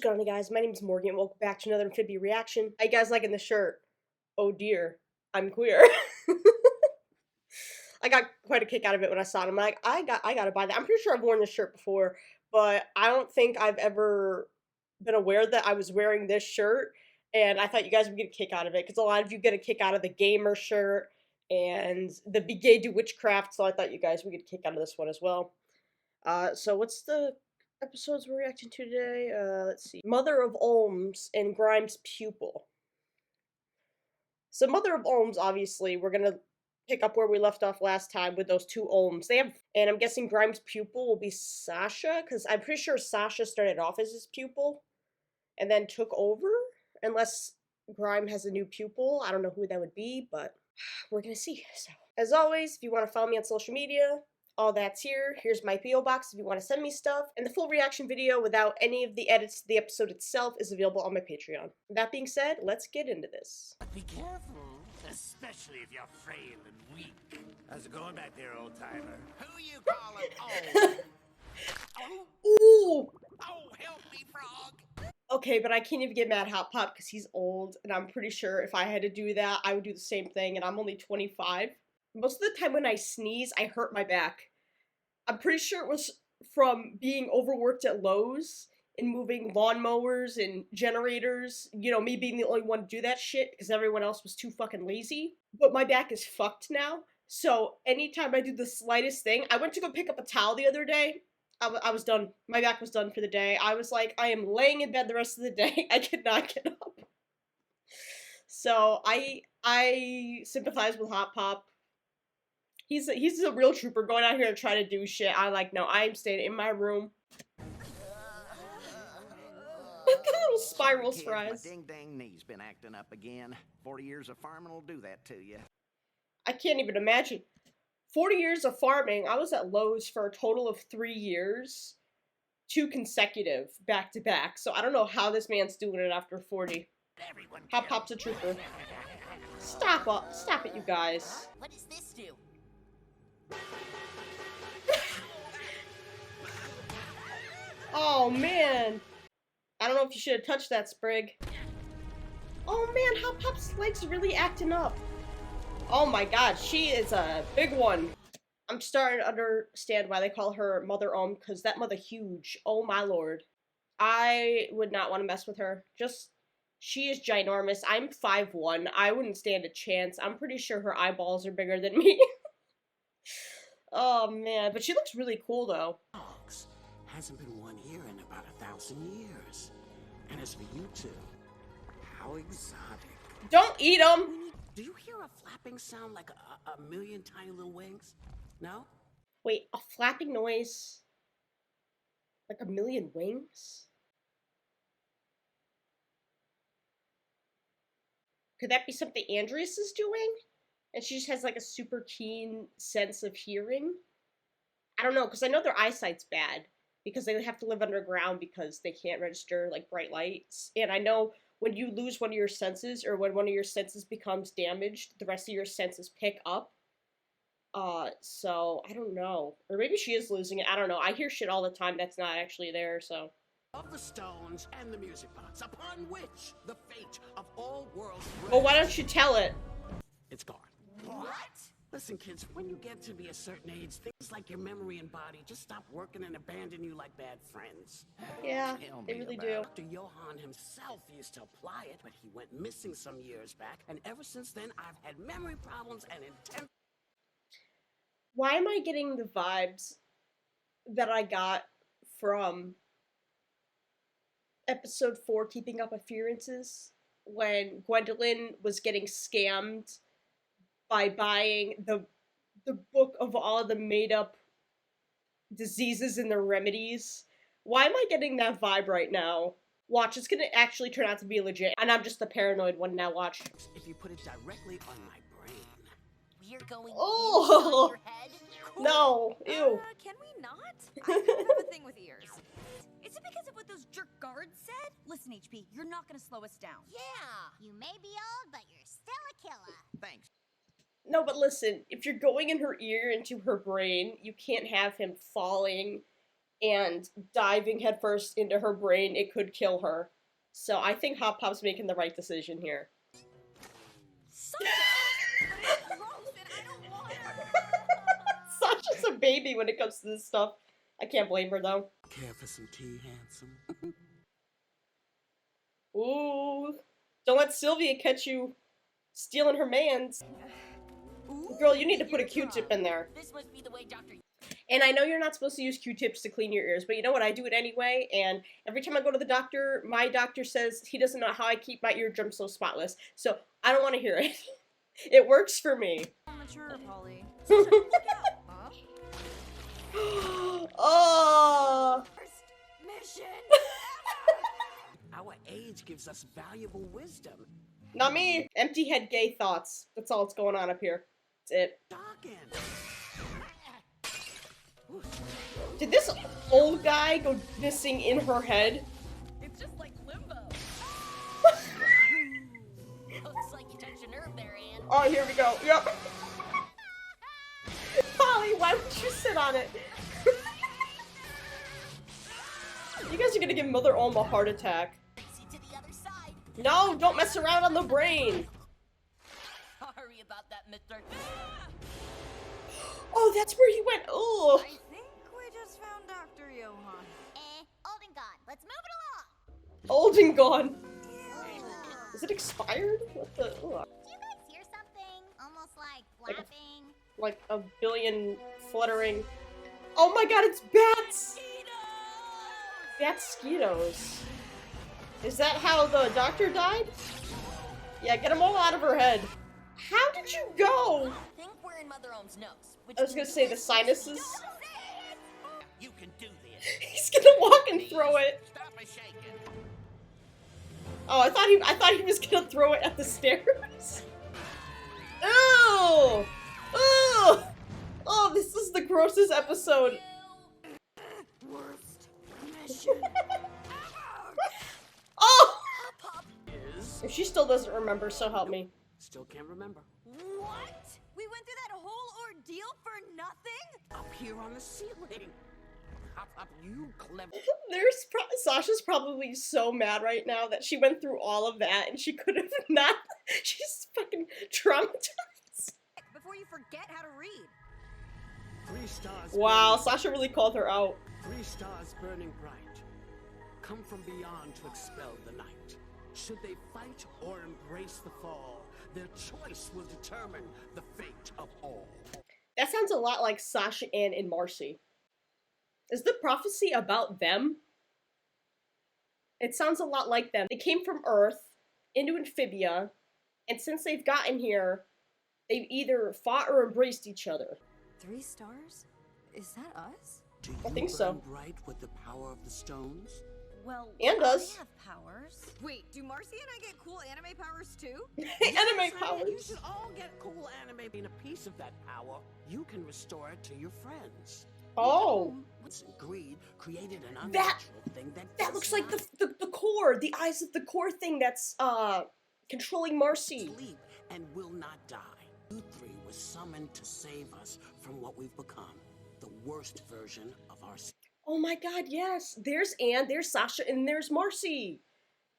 going on, guys? My name is Morgan. Welcome back to another Amphibia reaction. How you guys liking the shirt? Oh dear, I'm queer. I got quite a kick out of it when I saw it. I'm like, I gotta buy that. I'm pretty sure I've worn this shirt before, but I don't think I've ever been aware that I was wearing this shirt. And I thought you guys would get a kick out of it because a lot of you get a kick out of the gamer shirt and the Be Gay Do Witchcraft. So I thought you guys would get a kick out of this one as well. So what's the episodes we're reacting to today? Let's see. Mother of Olms and Grime's Pupil. So Mother of Olms, obviously, we're gonna pick up where we left off last time with those two Olms. And I'm guessing Grime's pupil will be Sasha, because I'm pretty sure Sasha started off as his pupil and then took over, unless Grime has a new pupil. I don't know who that would be, but we're gonna see. So, as always, if you want to follow me on social media, all that's here. Here's my P.O. box if you want to send me stuff. And the full reaction video without any of the edits to the episode itself is available on my Patreon. That being said, let's get into this. Be careful, especially if you're frail and weak. How's it going back there, old timer? Who you calling old? Ooh! Oh, help me, frog! Okay, but I can't even get mad at Hot Pop because he's old, and I'm pretty sure if I had to do that, I would do the same thing, and I'm only 25. Most of the time when I sneeze, I hurt my back. I'm pretty sure it was from being overworked at Lowe's and moving lawnmowers and generators. You know, me being the only one to do that shit because everyone else was too fucking lazy. But my back is fucked now. So anytime I do the slightest thing, I went to go pick up a towel the other day. I was done. My back was done for the day. I was like, I am laying in bed the rest of the day. I could not get up. So I sympathize with Hot Pop. He's a real trooper going out here and trying to do shit. No, I'm staying in my room. Look at the little spirals for eyes. My ding-dang knee's been acting up again. 40 years of farming will do that to you. I can't even imagine. 40 years of farming. I was at Lowe's for a total of 3 years. 2 consecutive, back to back. So I don't know how this man's doing it after 40. Hot Pop's a trooper. Stop it, you guys. What does this do? Oh man, I don't know if you should have touched that, Sprig. Oh man, Hot Pop's legs really acting up. Oh my god, she is a big one. I'm starting to understand why they call her Mother because that mother huge. Oh my lord. I would not want to mess with her. She is ginormous. I'm 5'1". I wouldn't stand a chance. I'm pretty sure her eyeballs are bigger than me. Oh man, but she looks really cool though. Dogs. Hasn't been one here in about 1,000 years. And as for you two, how exotic. Don't eat them! Do you hear a flapping sound like a million tiny little wings? No? Wait, a flapping noise? Like a million wings? Could that be something Andreas is doing? And she just has like a super keen sense of hearing? I don't know, because I know their eyesight's bad. Because they have to live underground because they can't register like bright lights. And I know when you lose one of your senses, or when one of your senses becomes damaged, the rest of your senses pick up. So I don't know. Or maybe she is losing it. I don't know. I hear shit all the time that's not actually there, so. Of the stones and the music box, upon which the fate of all worlds. Well, why don't you tell it? It's gone. What? Listen, kids, when you get to be a certain age, things like your memory and body just stop working and abandon you like bad friends. Yeah, they really do. Dr. Johan himself used to apply it, but he went missing some years back, and ever since then, I've had memory problems and intense. Why am I getting the vibes that I got from episode 4, Keeping Up Appearances, when Gwendolyn was getting scammed by buying the book of all the made-up diseases and their remedies? Why am I getting that vibe right now? Watch, it's gonna actually turn out to be legit, and I'm just the paranoid one now, watch. If you put it directly on my brain. We're going Oh! inside your head? Cool. No, ew. Can we not? I don't have a thing with ears. Is it because of what those jerk guards said? Listen, HP, you're not gonna slow us down. Yeah. You may be old, but you're still a killer. Thanks. No, but listen, if you're going in her ear into her brain, you can't have him falling and diving headfirst into her brain, it could kill her. So I think Hop Pop's making the right decision here. Sasha! But it's gross and I don't want her! Sasha's a baby when it comes to this stuff. I can't blame her though. Care for some tea, handsome? Ooh. Don't let Sylvia catch you stealing her mans. Ooh, Girl, you need to put a teardrop. Q-tip in there. This must be the way Dr. And I know you're not supposed to use Q-tips to clean your ears, but you know what? I do it anyway, and every time I go to the doctor, my doctor says he doesn't know how I keep my eardrums so spotless, so I don't want to hear it. It works for me. Mature, Polly. Sasha, look out! Huh? Oh! First mission! Our age gives us valuable wisdom. Not me. Empty head gay thoughts. That's all that's going on up here. That's it. Talking. Did this old guy go missing in her head? It's just like limbo. Looks like you touched a nerve there, Ann. Oh, here we go. Yep. Polly, why would you sit on it? You guys are gonna give Mother Olm a heart attack. See to the other side. No, don't mess around on the brain. Sorry about that, mister. Oh, that's where he went. Oh. I think we just found Dr. Johan. Old and gone. Let's move it along. Old and gone. Is it expired? What the? Ugh. Do you guys hear something? Almost like flapping. Like a billion fluttering. Oh my god, it's bats! Bat-skeetos. Is that how the doctor died? Yeah, get them all out of her head. How did you go? I think we're in Mother Ohm's nose. Which I was gonna say the sinuses. You can do this. He's gonna walk and throw it. Stop a shaking. Oh, I thought he was gonna throw it at the stairs. Ew! Ew! Oh, this is the grossest episode. Worst mission. Oh! Is If she still doesn't remember, so help me. still can't remember. What? We went through that whole ordeal for nothing? Up here on the ceiling. Hop, hop, you clever. Sasha's probably so mad right now that she went through all of that and she could have not. She's fucking traumatized. Before you forget how to read. 3 stars. Wow, burning- Sasha really called her out. 3 stars burning bright. Come from beyond to expel the night. Should they fight or embrace the fall, their choice will determine the fate of all. That sounds a lot like Sasha, Ann, and Marcy. Is the prophecy about them? It sounds a lot like them. They came from Earth into Amphibia, and since they've gotten here, they've either fought or embraced each other. 3 stars? Is that us? Do you I think burn so. bright with the power of the stones? Well, Ann does. I have powers. Wait, do Marcy and I get cool anime powers too? Anime Yes, You powers. should all get cool anime. Being a piece of that power, you can restore it to your friends. Oh, What's greed created an That- unnatural thing that that does looks like not the core, the eyes of the core thing that's controlling Marcy. sleep and will not die. You 3 were summoned to save us from what we've become, the worst version of ourselves. Oh my god, yes. There's Anne, there's Sasha, and there's Marcy.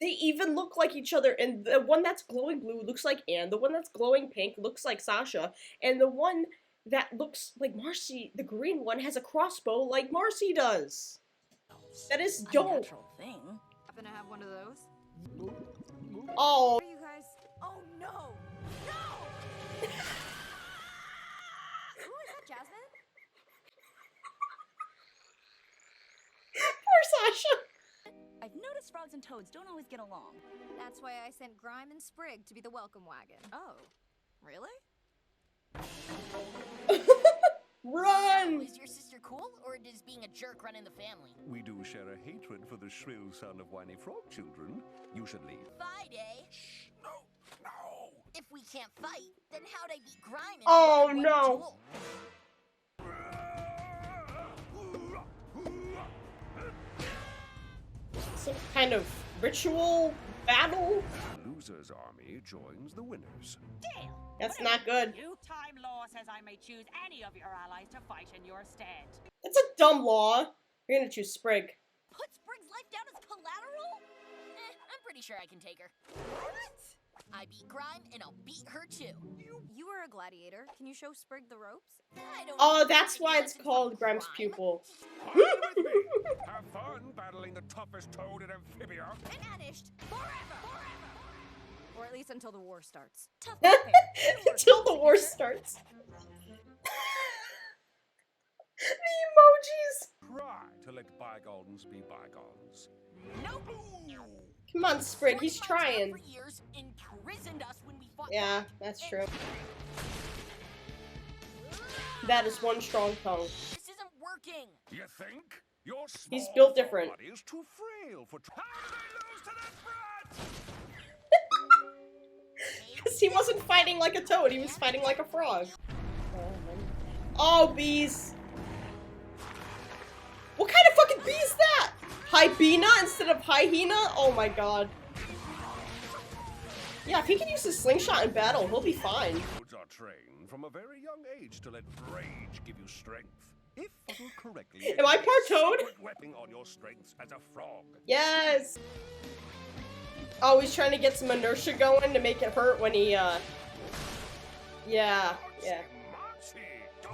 They even look like each other, and the one that's glowing blue looks like Anne, the one that's glowing pink looks like Sasha, and the one that looks like Marcy, the green one, has a crossbow like Marcy does. That is dope. Unnatural thing. Happen to have one of those? Oh, Are you guys? Oh no! No! Who is that, Jasmine? poor Sasha. I've noticed frogs and toads don't always get along. That's why I sent Grime and Sprig to be the welcome wagon. Oh, really? Run! Is your sister cool, or does being a jerk run in the family? We do share a hatred for the shrill sound of whiny frog children. You should leave. Fight, eh? No! If we can't fight, then how'd I beat Grime in Oh, one-on-one no. duel? Some kind of ritual battle? The loser's army joins the winners. Deal. That's not good. New time law says I may choose any of your allies to fight in your stead. That's a dumb law. You're gonna choose Sprig. Put Sprig's life down as collateral? I'm pretty sure I can take her. What? I beat Grime, and I'll beat her too. You were a gladiator. Can you show Sprig the ropes? I don't Oh, need that's any why it's lessons called from Grime's Grime. Pupil. Fine with me. Have fun battling the toughest toad in Amphibia. Vanished forever. Or at least until the war starts. Tough compare. Until the war starts. The emojis. Try to let bygones be bygones. Nope. Come on, Sprig. He's Forty months trying. for years imprisoned us when we fought Yeah, that's true. That is one strong tongue. This isn't working. You think? Your He's small built different. body is too frail for. How did they lose to that brat? Because he wasn't fighting like a toad, he was fighting like a frog. Oh, bees. What kind of fucking bee is that? Hyena instead of hyena? Oh my god. Yeah, if he can use his slingshot in battle, he'll be fine. Toads are trained from a very young age to let rage give you strength. If handled correctly, Am I part toad? secret weapon on your strengths as a frog. Yes! Oh, he's trying to get some inertia going to make it hurt when he, Yeah, yeah. Marcy, go.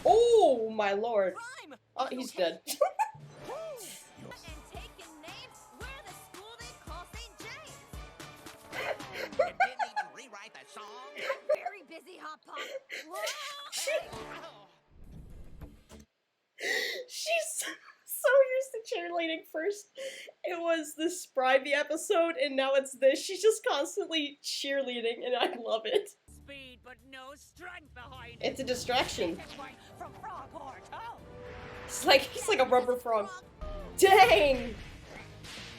Oh, my lord. Grime. Oh, he's dead. And taking names, we're the school they call St. James. You didn't even rewrite the song. Very busy, Hop Pop. She's so used to cheerleading. First, it was the Sprivey episode, and now it's this. She's just constantly cheerleading, and I love it. Speed, but no strength behind it. It's a distraction. From frog or toad. He's like a rubber frog. Dang!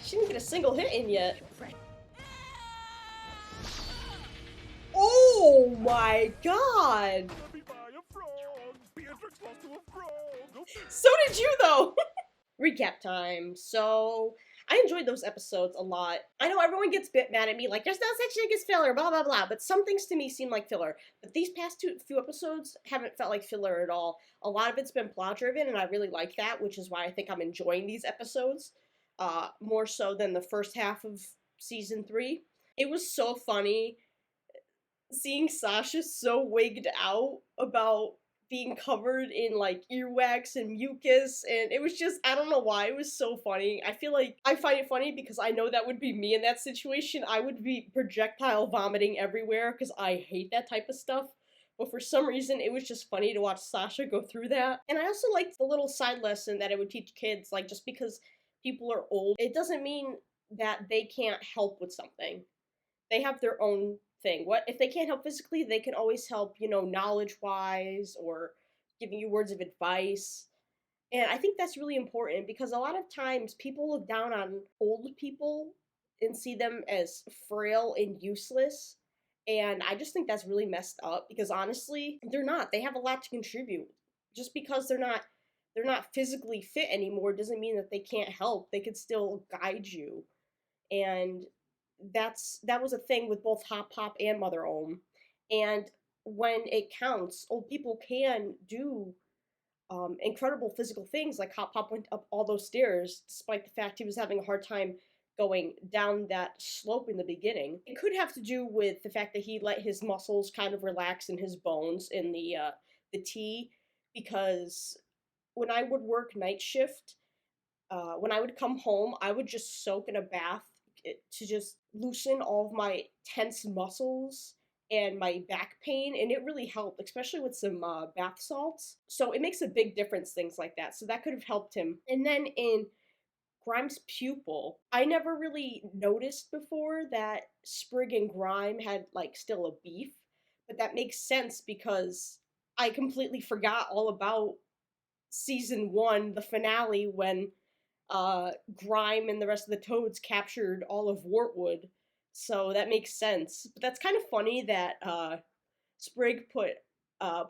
She didn't get a single hit in yet. Oh my god! Let me buy a frog. Beatrix lost to a frog. So did you, though! Recap time. So, I enjoyed those episodes a lot. I know everyone gets bit mad at me, like, there's no such thing as filler, blah blah blah, but some things to me seem like filler. But these past few episodes haven't felt like filler at all. A lot of it's been plot-driven, and I really like that, which is why I think I'm enjoying these episodes, more so than the first half of Season 3. It was so funny seeing Sasha so wigged out about being covered in like earwax and mucus, and it was just, I don't know why, it was so funny. I feel like I find it funny because I know that would be me in that situation. I would be projectile vomiting everywhere because I hate that type of stuff. But for some reason, it was just funny to watch Sasha go through that. And I also liked the little side lesson that it would teach kids, like, just because people are old, it doesn't mean that they can't help with something. They have their own thing. What if they can't help physically, they can always help, you know, knowledge-wise or giving you words of advice. And I think that's really important because a lot of times people look down on old people and see them as frail and useless. And I just think that's really messed up because honestly, they're not. They have a lot to contribute. Just because they're not physically fit anymore doesn't mean that they can't help. They could still guide you. And that was a thing with both Hop Pop and Mother Olm. And when it counts, old people can do incredible physical things, like Hop Pop went up all those stairs despite the fact he was having a hard time going down that slope in the beginning. It could have to do with the fact that he let his muscles kind of relax in his bones in the tea, because when I would work night shift, when I would come home, I would just soak in a bath to just loosen all of my tense muscles and my back pain, and it really helped, especially with some bath salts. So it makes a big difference, things like that. So that could have helped him. And then in Grime's Pupil, I never really noticed before that Sprig and Grime had like still a beef, but that makes sense because I completely forgot all about Season 1, the finale, when Grime and the rest of the Toads captured all of Wartwood, so that makes sense. But that's kind of funny that Sprig put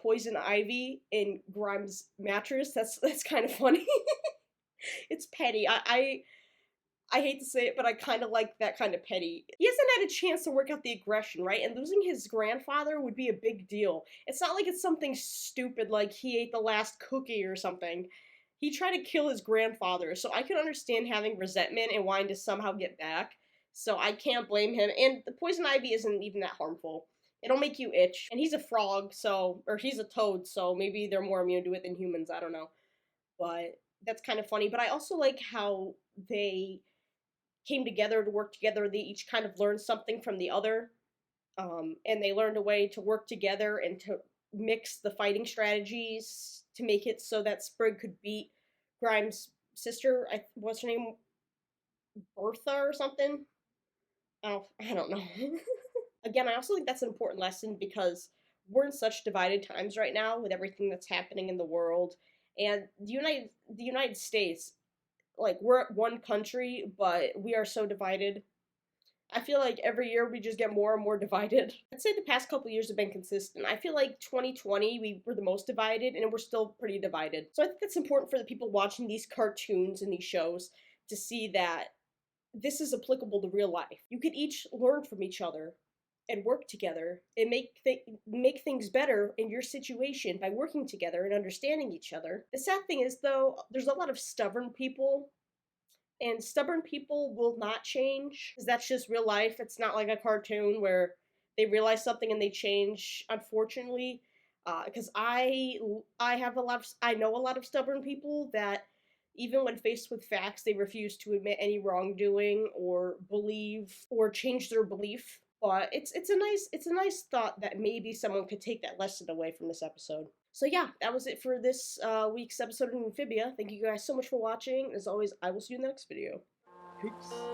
poison ivy in Grime's mattress. That's kind of funny. It's petty. I hate to say it, but I kind of like that kind of petty. He hasn't had a chance to work out the aggression, right? And losing his grandfather would be a big deal. It's not like it's something stupid like he ate the last cookie or something. He tried to kill his grandfather, so I can understand having resentment and wanting to somehow get back. So I can't blame him. And the poison ivy isn't even that harmful. It'll make you itch. And he's a frog, so, or he's a toad, so maybe they're more immune to it than humans. I don't know. But that's kind of funny. But I also like how they came together to work together. They each kind of learned something from the other. And they learned a way to work together and to mix the fighting strategies to make it so that Sprig could beat Grime's sister. What's her name? Bertha or something? Oh, I don't know. Again, I also think that's an important lesson because we're in such divided times right now with everything that's happening in the world. And the United States, like, we're one country, but we are so divided. I feel like every year we just get more and more divided. I'd say the past couple years have been consistent. I feel like 2020 we were the most divided, and we're still pretty divided. So I think it's important for the people watching these cartoons and these shows to see that this is applicable to real life. You could each learn from each other and work together and make things better in your situation by working together and understanding each other. The sad thing is, though, there's a lot of stubborn people, and stubborn people will not change because that's just real life. It's not like a cartoon where they realize something and they change, unfortunately. Because I know a lot of stubborn people that even when faced with facts, they refuse to admit any wrongdoing or believe or change their belief. But it's a nice thought that maybe someone could take that lesson away from this episode. So yeah, that was it for this week's episode of Amphibia. Thank you guys so much for watching. As always, I will see you in the next video. Peace.